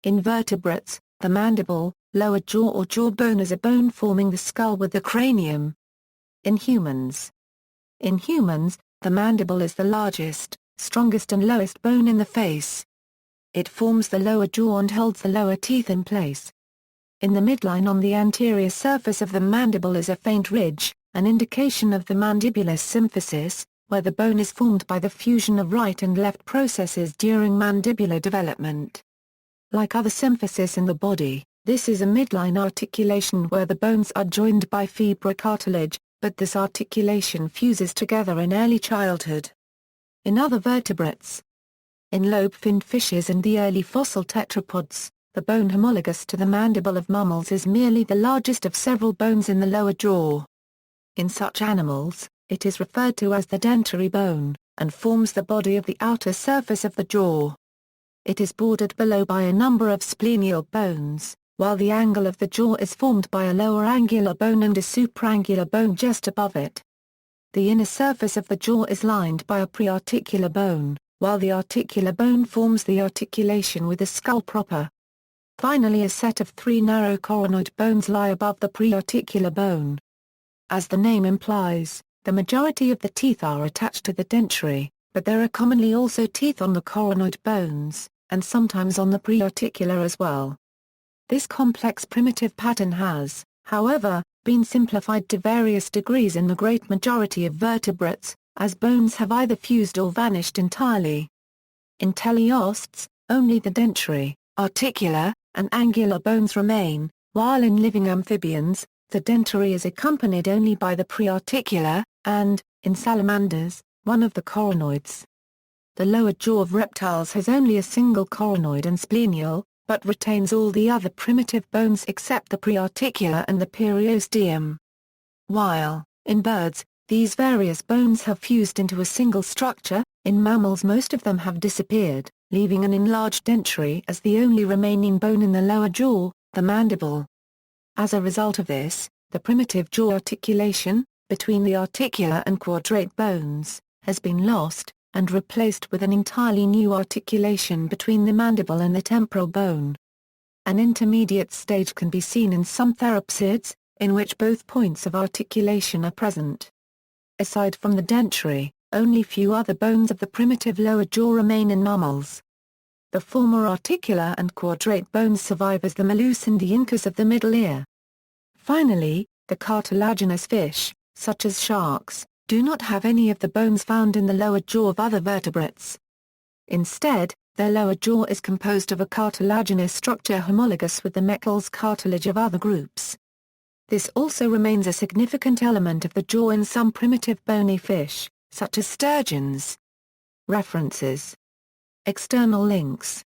In vertebrates, the mandible, lower jaw or jawbone is a bone forming the skull with the cranium. In humans, the mandible is the largest, strongest and lowest bone in the face. It forms the lower jaw and holds the lower teeth in place. In the midline on the anterior surface of the mandible is a faint ridge, an indication of the mandibular symphysis, where the bone is formed by the fusion of right and left processes during mandibular development. Like other symphysis in the body, this is a midline articulation where the bones are joined by fibrocartilage, but this articulation fuses together in early childhood. In other vertebrates, in lobe-finned fishes and the early fossil tetrapods, the bone homologous to the mandible of mammals is merely the largest of several bones in the lower jaw. In such animals, it is referred to as the dentary bone, and forms the body of the outer surface of the jaw. It is bordered below by a number of splenial bones, while the angle of the jaw is formed by a lower angular bone and a suprangular bone just above it. The inner surface of the jaw is lined by a prearticular bone, while the articular bone forms the articulation with the skull proper. Finally, a set of three narrow coronoid bones lie above the prearticular bone. As the name implies, the majority of the teeth are attached to the dentary, but there are commonly also teeth on the coronoid bones, and sometimes on the prearticular as well. This complex primitive pattern has, however, been simplified to various degrees in the great majority of vertebrates, as bones have either fused or vanished entirely. In teleosts, only the dentary, articular, and angular bones remain, while in living amphibians, the dentary is accompanied only by the prearticular, and, in salamanders, one of the coronoids. The lower jaw of reptiles has only a single coronoid and splenial, but retains all the other primitive bones except the prearticular and the periosteum. While, in birds, these various bones have fused into a single structure, in mammals most of them have disappeared, leaving an enlarged dentary as the only remaining bone in the lower jaw, the mandible. As a result of this, the primitive jaw articulation, between the articular and quadrate bones, has been lost, and replaced with an entirely new articulation between the mandible and the temporal bone. An intermediate stage can be seen in some therapsids, in which both points of articulation are present. Aside from the dentary, only few other bones of the primitive lower jaw remain in mammals. The former articular and quadrate bones survive as the malleus and the incus of the middle ear. Finally, the cartilaginous fish, such as sharks, do not have any of the bones found in the lower jaw of other vertebrates. Instead, their lower jaw is composed of a cartilaginous structure homologous with the Meckel's cartilage of other groups. This also remains a significant element of the jaw in some primitive bony fish, such as sturgeons. References. External links.